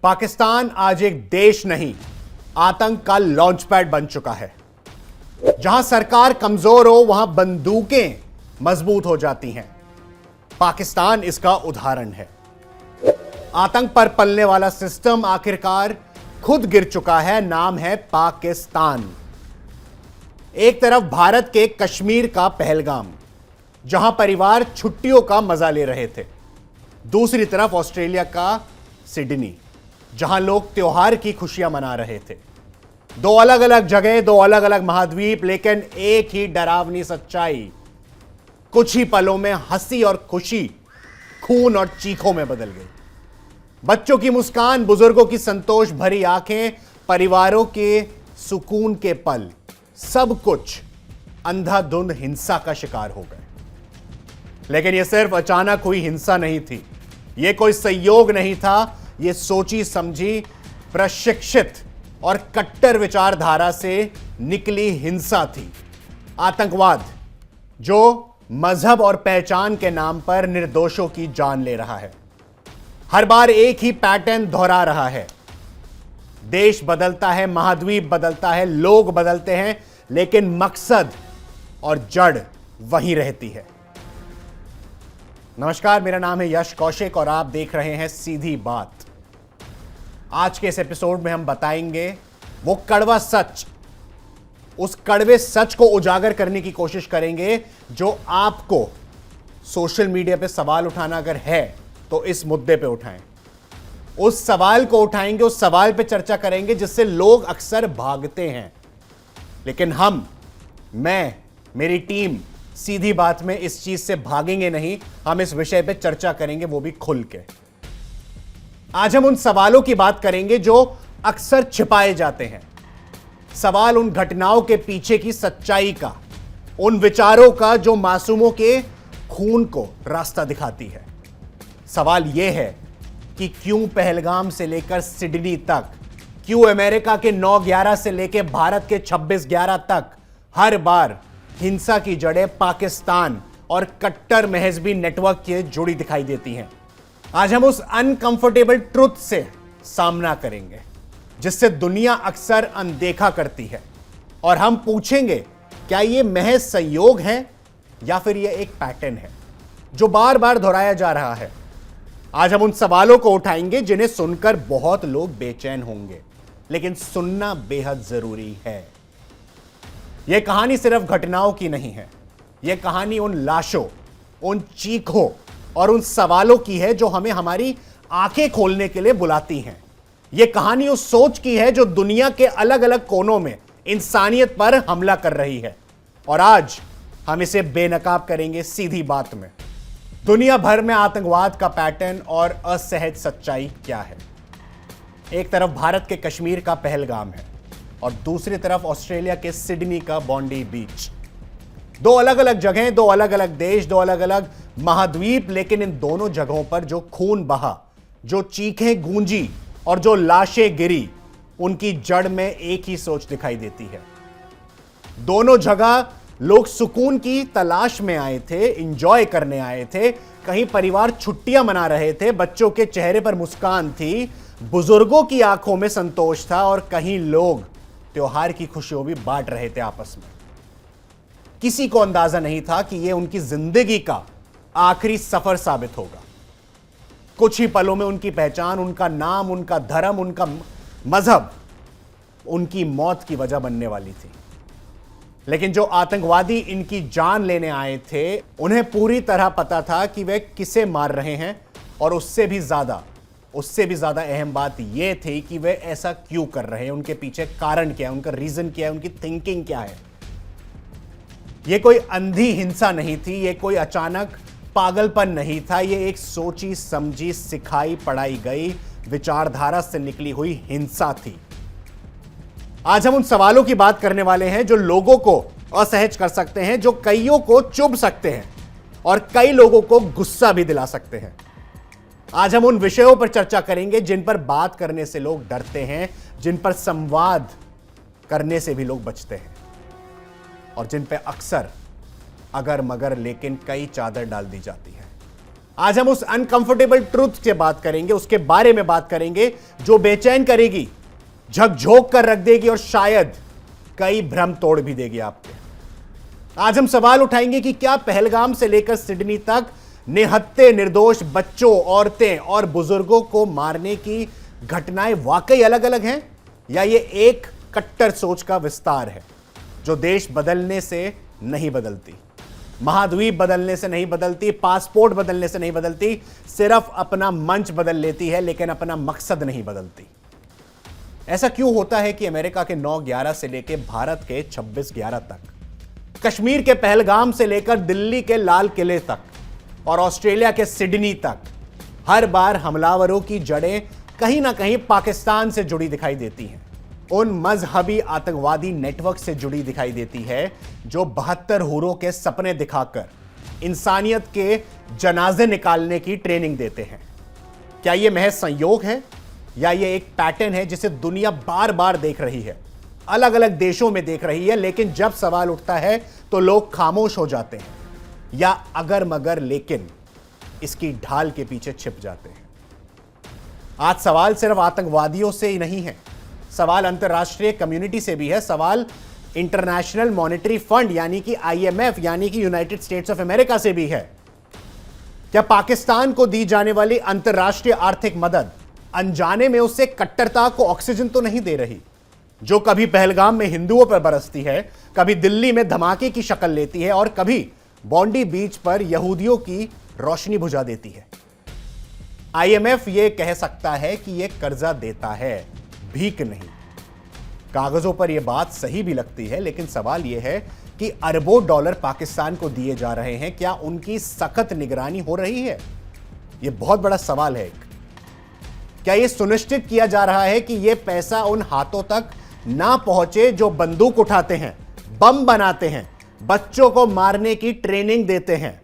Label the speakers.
Speaker 1: पाकिस्तान आज एक देश नहीं, आतंक का लॉन्च पैड बन चुका है। जहां सरकार कमजोर हो वहां बंदूकें मजबूत हो जाती हैं। पाकिस्तान इसका उदाहरण है। आतंक पर पलने वाला सिस्टम आखिरकार खुद गिर चुका है। नाम है पाकिस्तान। एक तरफ भारत के कश्मीर का पहलगाम, जहां परिवार छुट्टियों का मजा ले रहे थे। दूसरी तरफ ऑस्ट्रेलिया का सिडनी, जहां लोग त्योहार की खुशियां मना रहे थे। दो अलग अलग जगह, दो अलग अलग महाद्वीप, लेकिन एक ही डरावनी सच्चाई। कुछ ही पलों में हंसी और खुशी खून और चीखों में बदल गई। बच्चों की मुस्कान, बुजुर्गों की संतोष भरी आंखें, परिवारों के सुकून के पल, सब कुछ अंधाधुंध हिंसा का शिकार हो गए। लेकिन यह सिर्फ अचानक हुई हिंसा नहीं थी। यह कोई संयोग नहीं था। यह सोची समझी, प्रशिक्षित और कट्टर विचारधारा से निकली हिंसा थी। आतंकवाद जो मजहब और पहचान के नाम पर निर्दोषों की जान ले रहा है। हर बार एक ही पैटर्न दोहरा रहा है। देश बदलता है, महाद्वीप बदलता है, लोग बदलते हैं, लेकिन मकसद और जड़ वहीं रहती है। नमस्कार, मेरा नाम है यश कौशिक और आप देख रहे हैं सीधी बात। आज के इस एपिसोड में हम बताएंगे वो कड़वा सच। उस कड़वे सच को उजागर करने की कोशिश करेंगे जो आपको सोशल मीडिया पे सवाल उठाना अगर है तो इस मुद्दे पे उठाएं। उस सवाल को उठाएंगे, उस सवाल पे चर्चा करेंगे जिससे लोग अक्सर भागते हैं। लेकिन मैं, मेरी टीम सीधी बात में इस चीज से भागेंगे नहीं। हम इस विषय पे चर्चा करेंगे, वो भी खुल के। आज हम उन सवालों की बात करेंगे जो अक्सर छिपाए जाते हैं। सवाल उन घटनाओं के पीछे की सच्चाई का, उन विचारों का जो मासूमों के खून को रास्ता दिखाती है। सवाल यह है कि क्यों पहलगाम से लेकर सिडनी तक, क्यों अमेरिका के 9/11 से लेकर भारत के 26/11 तक हर बार हिंसा की जड़ें पाकिस्तान और कट्टर महजबी नेटवर्क से जुड़ी दिखाई देती हैं। आज हम उस अनकंफर्टेबल ट्रुथ से सामना करेंगे जिससे दुनिया अक्सर अनदेखा करती है, और हम पूछेंगे क्या यह महज संयोग है या फिर यह एक पैटर्न है जो बार बार दोहराया जा रहा है। आज हम उन सवालों को उठाएंगे जिन्हें सुनकर बहुत लोग बेचैन होंगे, लेकिन सुनना बेहद जरूरी है। यह कहानी सिर्फ घटनाओं की नहीं है। यह कहानी उन लाशों, उन चीखों और उन सवालों की है जो हमें हमारी आंखें खोलने के लिए बुलाती हैं। यह कहानी उस सोच की है जो दुनिया के अलग अलग कोनों में इंसानियत पर हमला कर रही है, और आज हम इसे बेनकाब करेंगे सीधी बात में। दुनिया भर में आतंकवाद का पैटर्न और असहज सच्चाई क्या है। एक तरफ भारत के कश्मीर का पहलगाम है और दूसरी तरफ ऑस्ट्रेलिया के सिडनी का बॉन्डी बीच। दो अलग अलग जगहें, दो अलग अलग देश, दो अलग अलग महाद्वीप, लेकिन इन दोनों जगहों पर जो खून बहा, जो चीखें गूंजी और जो लाशें गिरी, उनकी जड़ में एक ही सोच दिखाई देती है। दोनों जगह लोग सुकून की तलाश में आए थे, एंजॉय करने आए थे। कहीं परिवार छुट्टियां मना रहे थे, बच्चों के चेहरे पर मुस्कान थी, बुजुर्गों की आंखों में संतोष था, और कहीं लोग त्योहार की खुशियों भी बांट रहे थे आपस में। किसी को अंदाजा नहीं था कि यह उनकी जिंदगी का आखिरी सफर साबित होगा। कुछ ही पलों में उनकी पहचान, उनका नाम, उनका धर्म, उनका मजहब उनकी मौत की वजह बनने वाली थी। लेकिन जो आतंकवादी इनकी जान लेने आए थे, उन्हें पूरी तरह पता था कि वे किसे मार रहे हैं, और उससे भी ज्यादा अहम बात यह थी कि वे ऐसा क्यों कर रहे हैं, उनके पीछे कारण क्या है, उनका रीजन क्या है, उनकी थिंकिंग क्या है। यह कोई अंधी हिंसा नहीं थी, यह कोई अचानक पागलपन नहीं था। यह एक सोची समझी, सिखाई पढ़ाई गई विचारधारा से निकली हुई हिंसा थी। आज हम उन सवालों की बात करने वाले हैं जो लोगों को असहज कर सकते हैं, जो कईयों को चुभ सकते हैं और कई लोगों को गुस्सा भी दिला सकते हैं। आज हम उन विषयों पर चर्चा करेंगे जिन पर बात करने से लोग डरते हैं, जिन पर संवाद करने से भी लोग बचते हैं, और जिन पर अक्सर अगर मगर लेकिन कई चादर डाल दी जाती है। आज हम उस अनकंफर्टेबल ट्रूथ से बात करेंगे, उसके बारे में बात करेंगे जो बेचैन करेगी, झकझोक कर रख देगी और शायद कई भ्रम तोड़ भी देगी आपके। आज हम सवाल उठाएंगे कि क्या पहलगाम से लेकर सिडनी तक निहत्थे निर्दोष बच्चों, औरतें और बुजुर्गों को मारने की घटनाएं वाकई अलग अलग हैं, या ये एक कट्टर सोच का विस्तार है जो देश बदलने से नहीं बदलती, महाद्वीप बदलने से नहीं बदलती, पासपोर्ट बदलने से नहीं बदलती, सिर्फ अपना मंच बदल लेती है लेकिन अपना मकसद नहीं बदलती। ऐसा क्यों होता है कि अमेरिका के 9/11 से लेकर भारत के 26/11 तक, कश्मीर के पहलगाम से लेकर दिल्ली के लाल किले तक और ऑस्ट्रेलिया के सिडनी तक हर बार हमलावरों की जड़ें कहीं ना कहीं पाकिस्तान से जुड़ी दिखाई देती हैं, उन मजहबी आतंकवादी नेटवर्क से जुड़ी दिखाई देती है जो 72 हूरों के सपने दिखाकर इंसानियत के जनाजे निकालने की ट्रेनिंग देते हैं। क्या यह महज संयोग है या यह एक पैटर्न है जिसे दुनिया बार बार देख रही है, अलग अलग देशों में देख रही है, लेकिन जब सवाल उठता है तो लोग खामोश हो जाते हैं या अगर मगर लेकिन इसकी ढाल के पीछे छिप जाते हैं। आज सवाल सिर्फ आतंकवादियों से ही नहीं है, सवाल अंतर्राष्ट्रीय कम्युनिटी से भी है, सवाल इंटरनेशनल मॉनेटरी फंड यानी कि IMF यानी कि यूनाइटेड स्टेट्स ऑफ अमेरिका से भी है। क्या पाकिस्तान को दी जाने वाली अंतर्राष्ट्रीय आर्थिक मदद अनजाने में उससे कट्टरता को ऑक्सीजन तो नहीं दे रही, जो कभी पहलगाम में हिंदुओं पर बरसती है, कभी दिल्ली में धमाके की शक्ल लेती है और कभी बॉन्डी बीच पर यहूदियों की रोशनी बुझा देती है। IMF यह कह सकता है कि यह कर्जा देता है, भीख नहीं। कागजों पर यह बात सही भी लगती है, लेकिन सवाल यह है कि अरबों डॉलर पाकिस्तान को दिए जा रहे हैं, क्या उनकी सख्त निगरानी हो रही है? यह बहुत बड़ा सवाल है। क्या यह सुनिश्चित किया जा रहा है कि यह पैसा उन हाथों तक ना पहुंचे जो बंदूक उठाते हैं, बम बनाते हैं, बच्चों को मारने की ट्रेनिंग देते हैं?